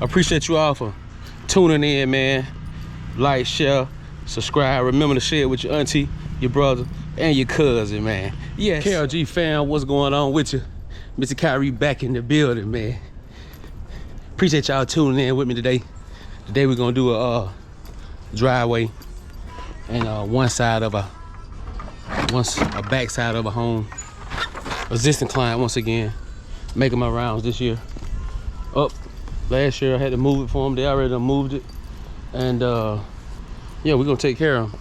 I appreciate you all for tuning in, man. Like, share, subscribe. Remember to share it with your auntie, your brother, and your cousin, man. Yes. KLG fam, what's going on with you? Mr. Kyrie back in the building, man. Appreciate y'all tuning in with me today. Today we're gonna do a driveway and one back side of a home. Existing client once again, making my rounds this year. Last year I had to move it for them. They already done moved it, and yeah, we're gonna take care of them.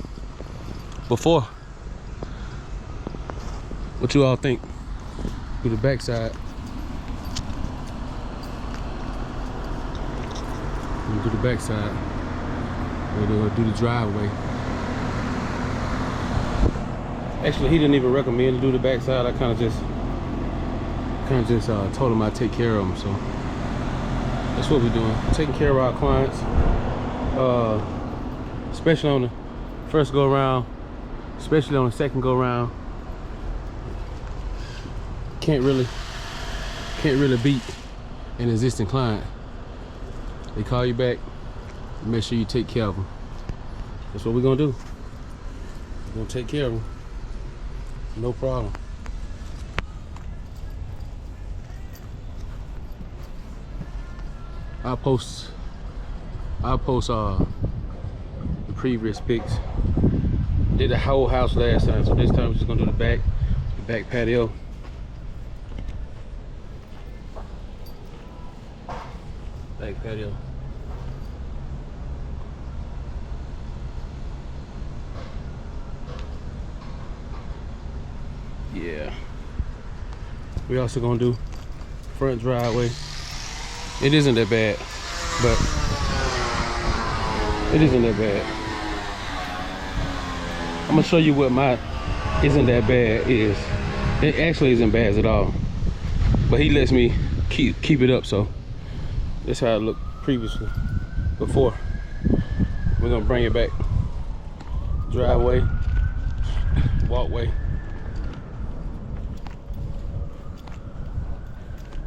Before, what you all think? Do the back side. We'll do the back side. We'll do the driveway. Actually, he didn't even recommend to do the back side. I kind of just told him I'd take care of him. So that's what we're doing. Taking care of our clients, especially on the first go around, especially on the second go around. Can't really beat an existing client. They call you back, make sure you take care of them. That's what we're gonna do. We're gonna take care of them. No problem. I'll post the previous pics. Did the whole house last time, so this time we're just gonna do the back patio. Back patio. Yeah. We also gonna do front driveway. It isn't that bad, but it isn't that bad. I'm gonna show you what my isn't that bad is. It actually isn't bad at all, but he lets me keep it up. So that's how it looked before. We're gonna bring it back. Driveway, walkway.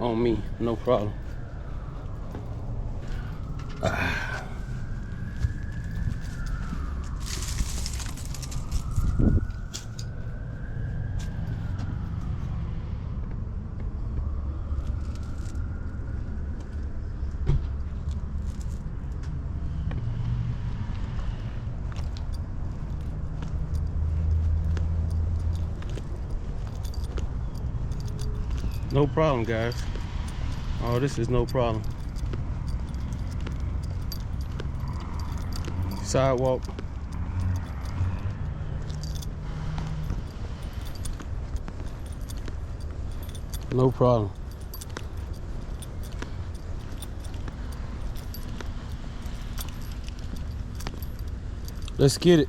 On me, no problem. No problem, guys. Oh, this is no problem. Sidewalk. No problem. Let's get it.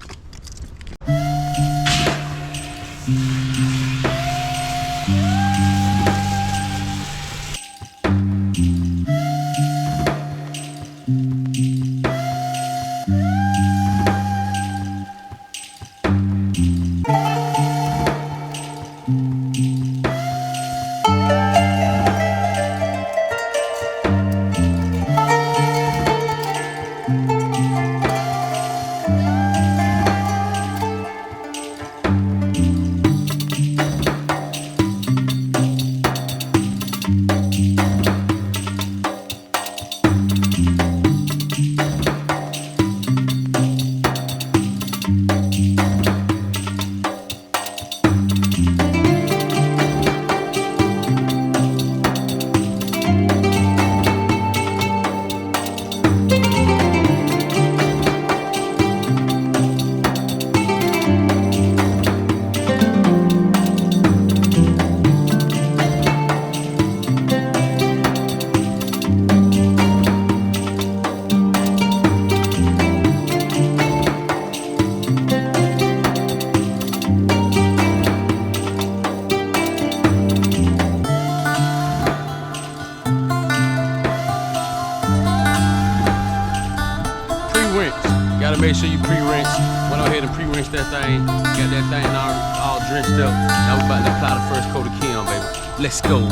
Gotta make sure you pre-rinse. Went ahead and pre-rinse that thing. Got that thing all drenched up. Now we're about to apply the first coat of Kim, baby. Let's go.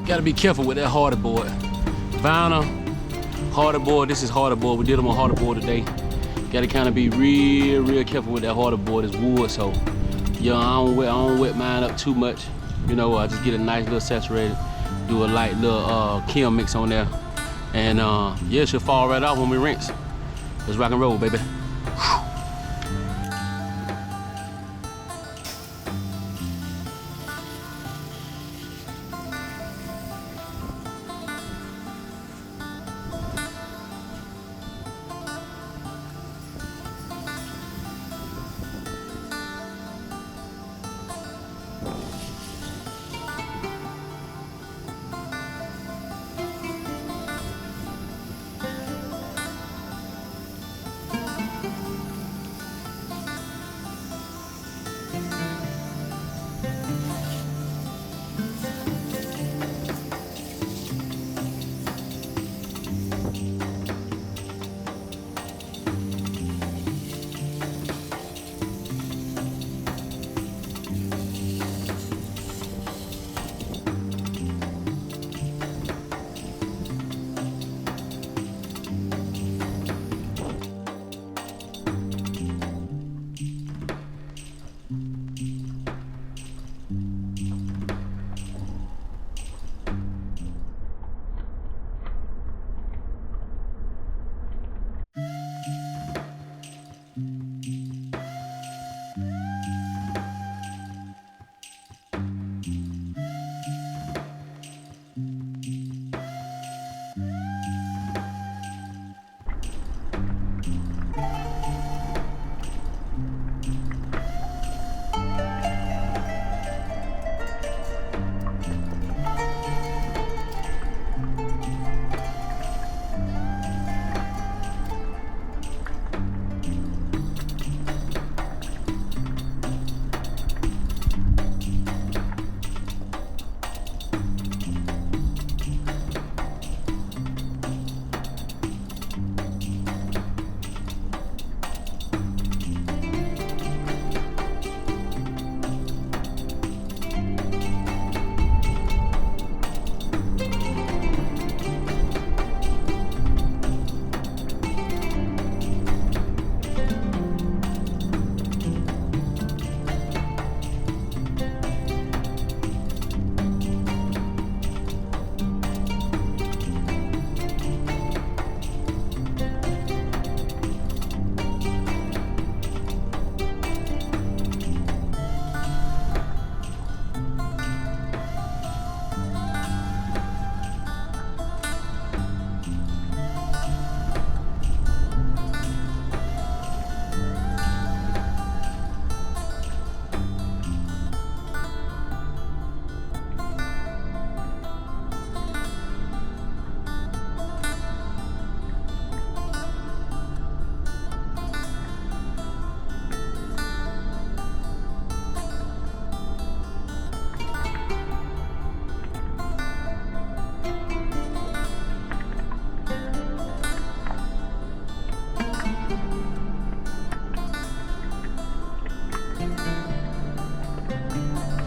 Gotta be careful with that Hardie board. Vinyl, Hardie board, this is Hardie board. We did them on Hardie board today. Gotta kind of be real careful with that Hardie board. It's wood, so yeah, I don't wet mine up too much. You know, I just get a nice little saturated, do a light little kiln mix on there, and yeah, it should fall right off when we rinse. Let's rock and roll, baby.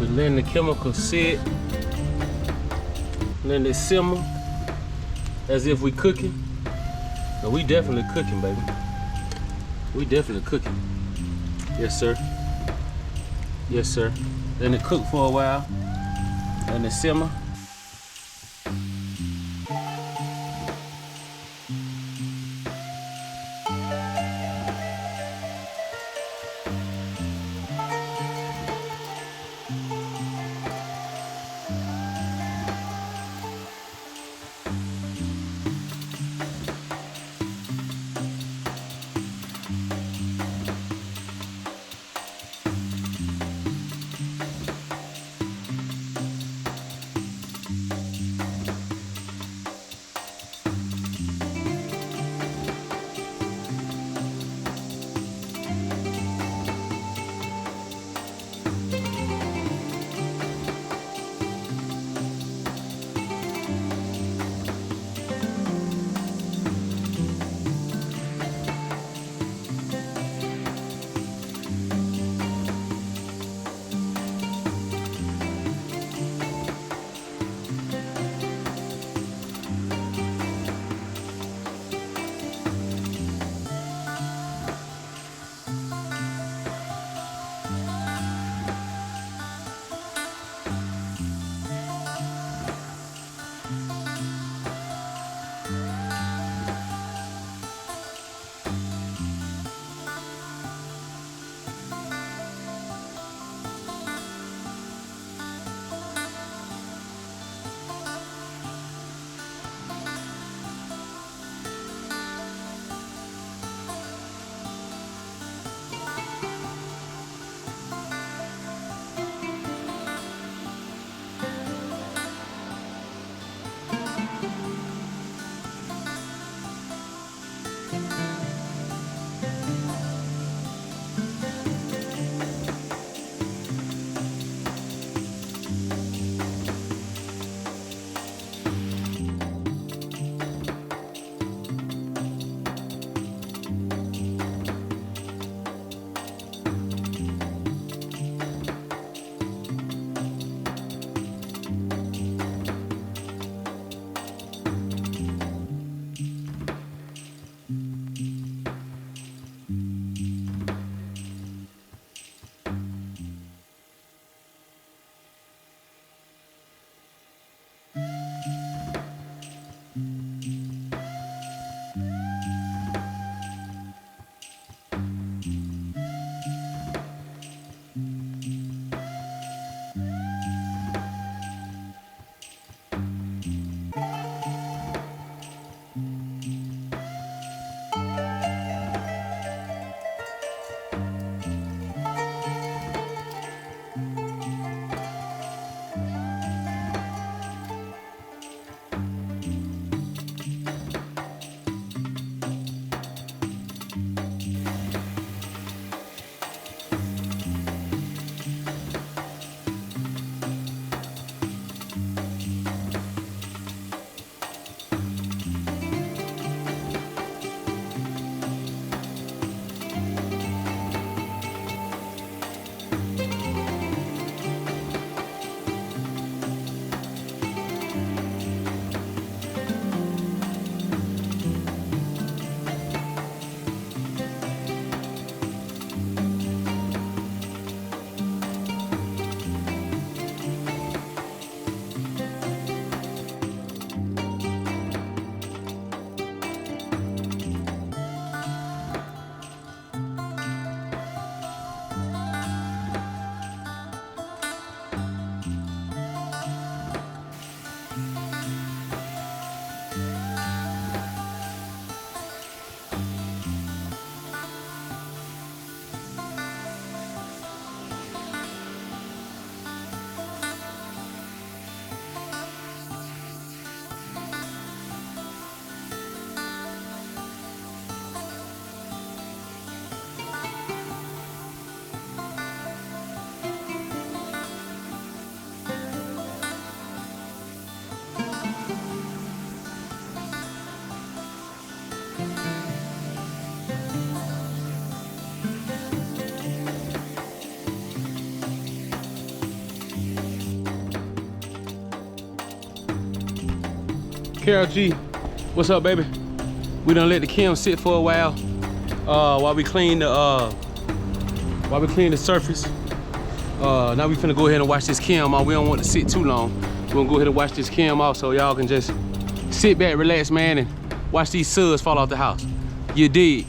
We're letting the chemical sit, letting it simmer as if we cooking. No, we definitely cooking, baby. We definitely cooking. Yes, sir. Yes, sir. Letting it cook for a while, letting it simmer. Carol G, what's up, baby? We done let the kiln sit for a while while we clean the surface. Now we finna go ahead and wash this kiln off. We don't want to sit too long. We're gonna go ahead and wash this kiln off so y'all can just sit back, relax, man, and watch these suds fall off the house. You dig?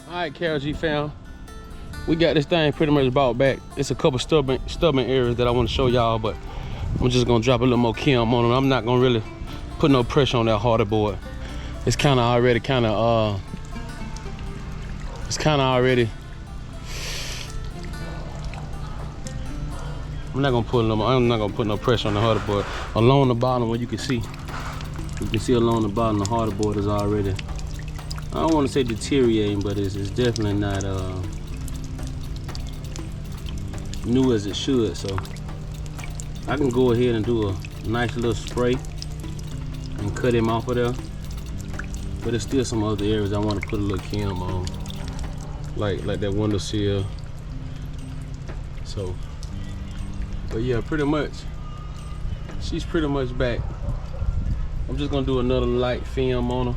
All right, Carol G fam, we got this thing pretty much brought back. It's a couple stubborn areas that I want to show y'all, but I'm just gonna drop a little more kiln on them. I'm not gonna really put no pressure on that Hardie board. It's kind of already I'm not gonna put no pressure on the Hardie board. Along the bottom, where you can see along the bottom, the Hardie board is already, I don't want to say deteriorating, but it's definitely not new as it should. So I can go ahead and do a nice little spray and cut him off of there. But there's still some other areas I want to put a little kiln on, like that windowsill. So, but yeah, pretty much, she's pretty much back. I'm just gonna do another light film on her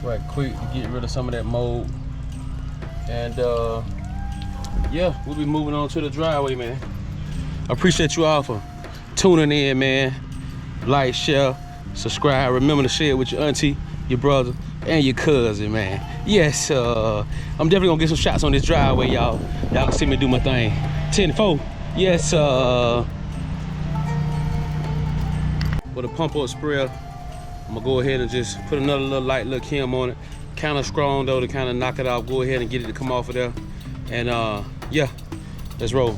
right quick to get rid of some of that mold. And yeah, we'll be moving on to the driveway, man. I appreciate you all for tuning in, man. Like, share, subscribe. Remember to share it with your auntie, your brother, and your cousin, man. Yes, I'm definitely gonna get some shots on this driveway, y'all. Y'all can see me do my thing. 10-4. Yes, with a pump up sprayer, I'm gonna go ahead and just put another light little kiln on it. Kind of strong though to kind of knock it off. Go ahead and get it to come off of there. And yeah, let's roll.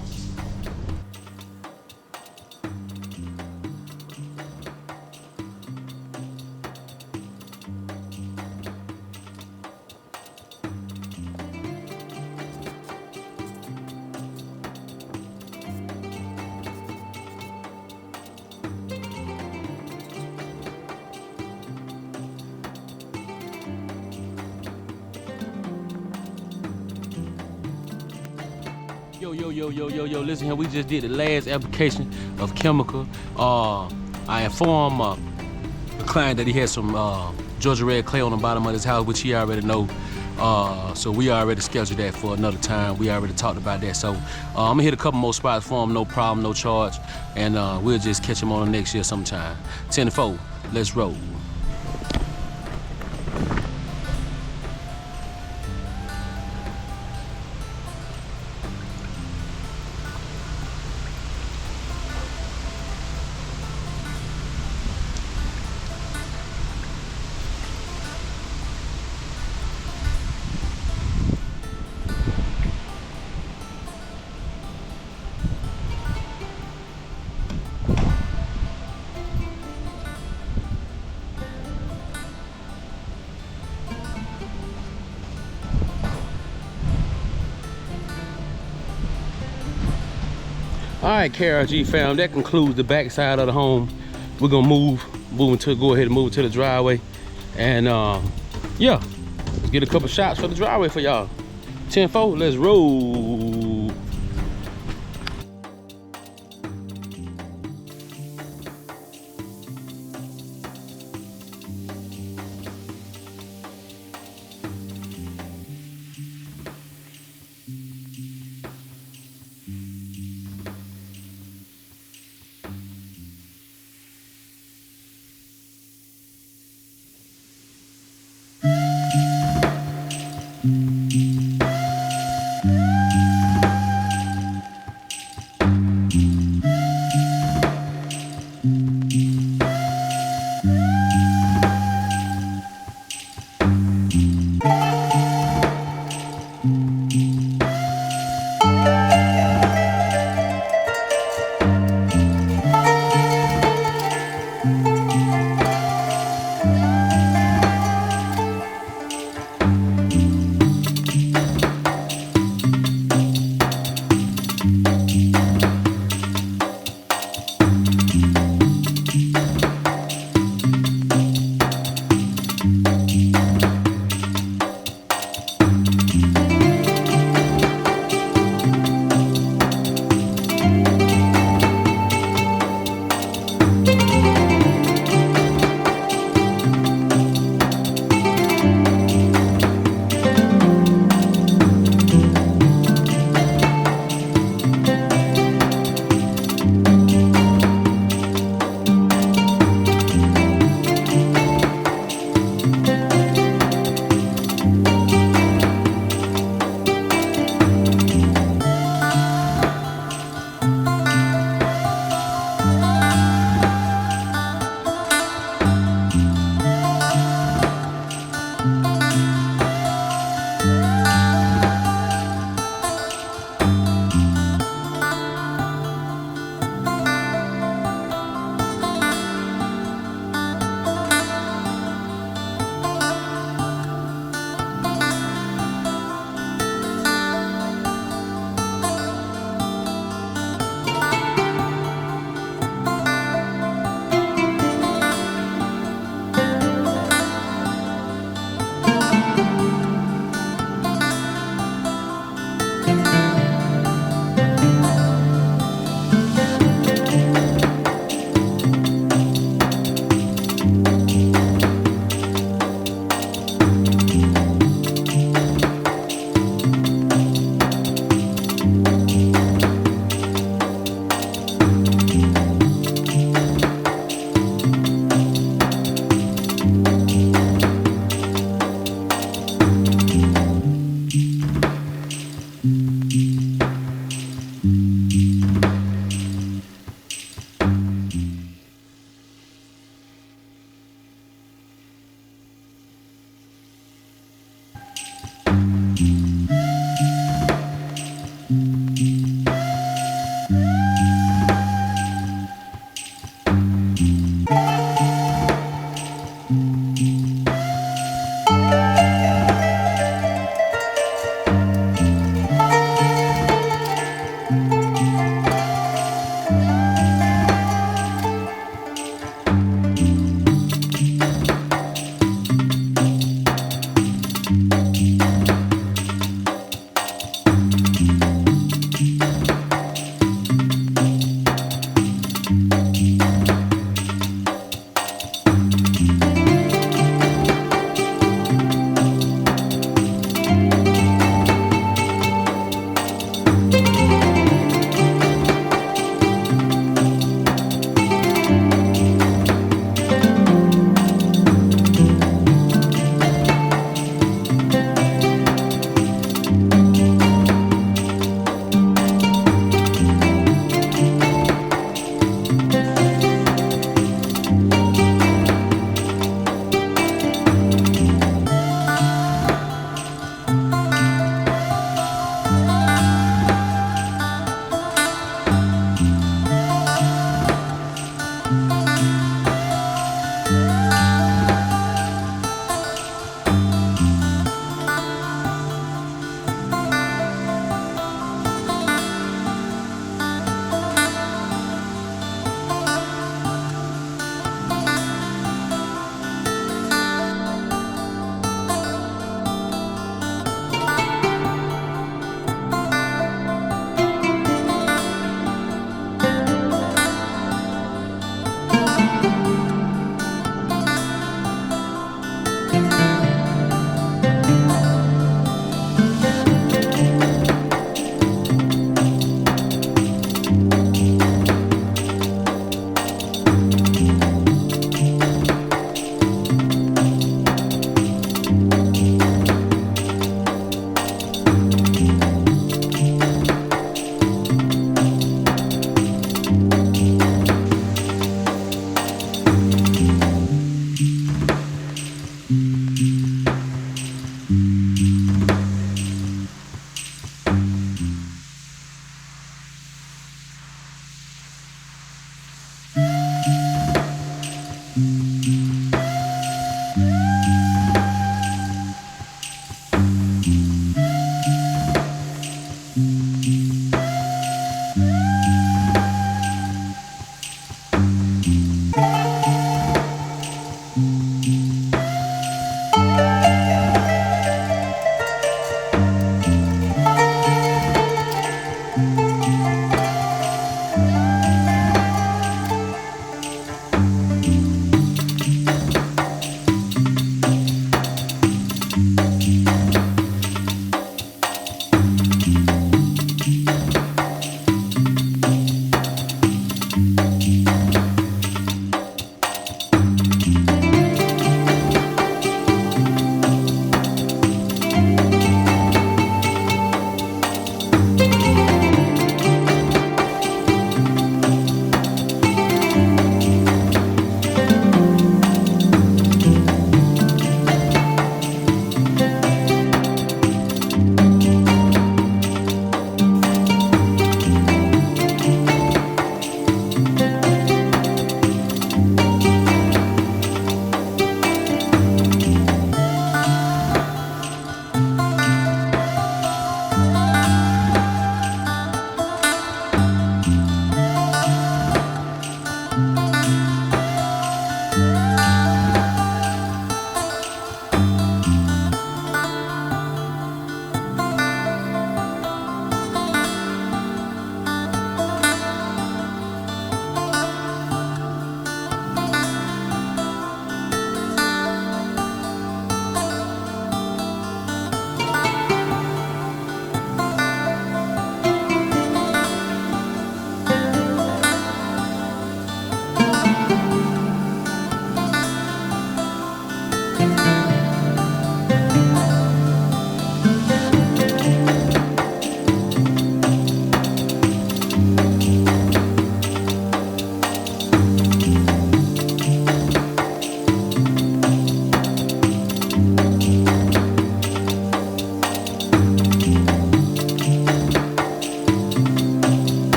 Yo, listen here, we just did the last application of chemical. I informed the client that he had some Georgia red clay on the bottom of his house, which he already know. So we already scheduled that for another time. We already talked about that. So I'm gonna hit a couple more spots for him, no problem, no charge. And we'll just catch him on the next year sometime. 10-4, let's roll. All right, KRG fam, that concludes the back side of the home. We're gonna go ahead and move to the driveway. And yeah, let's get a couple shots for the driveway for y'all. 10-4, let's roll.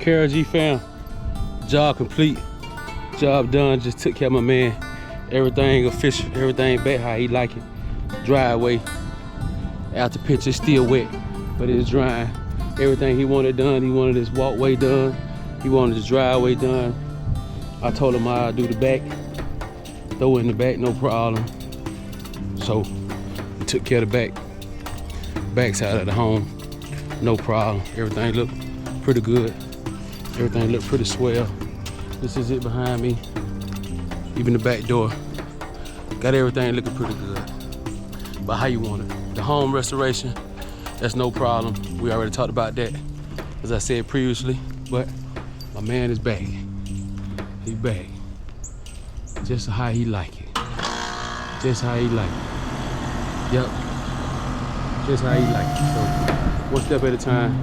KRG fam, job complete, job done. Just took care of my man. Everything official, everying back how he like it. Driveway, after pitch it's still wet, but it's drying. Everything he wanted done. He wanted his walkway done. He wanted his driveway done. I told him I'd do the back, throw it in the back, no problem. So we took care of the back side of the home, no problem. Everything looked pretty good. Everything looked pretty swell. This is it behind me. Even the back door. Got everything looking pretty good. But how you want it? The home restoration, that's no problem. We already talked about that, as I said previously. But my man is back. He back. Just how he like it. Just how he like it. Yep. Just how he like it. So one step at a time.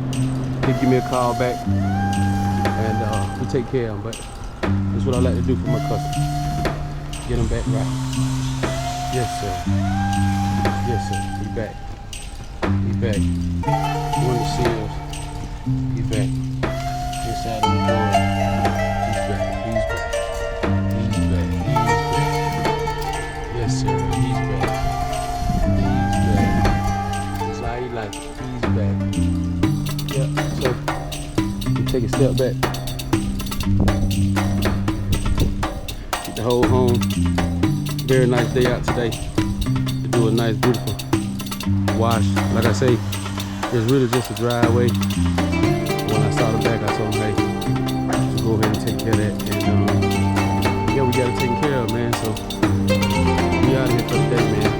He give me a call back, and we take care of him. But that's what I like to do for my customers. Get them back right. Yes, sir. Yes, sir. He back. He back. One of the seals. He back. Inside of the door. He's back. He's back. He's back. He's back. Yes, sir. He's back. He's back. That's how he like it. He's back. Yep. So you take a step back. Get the whole home. Very nice day out today. To do a nice, beautiful wash. Like I say, it's really just a driveway. When I saw the back, I told him, hey, just go ahead and take care of that. And yeah, we got it taken care of, man. So we out here for the day, man.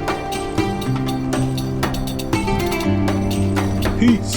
Peace.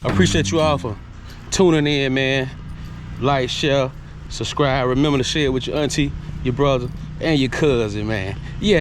I appreciate you all for tuning in, man. Like, share, subscribe. Remember to share it with your auntie, your brother, and your cousin, man. Yeah.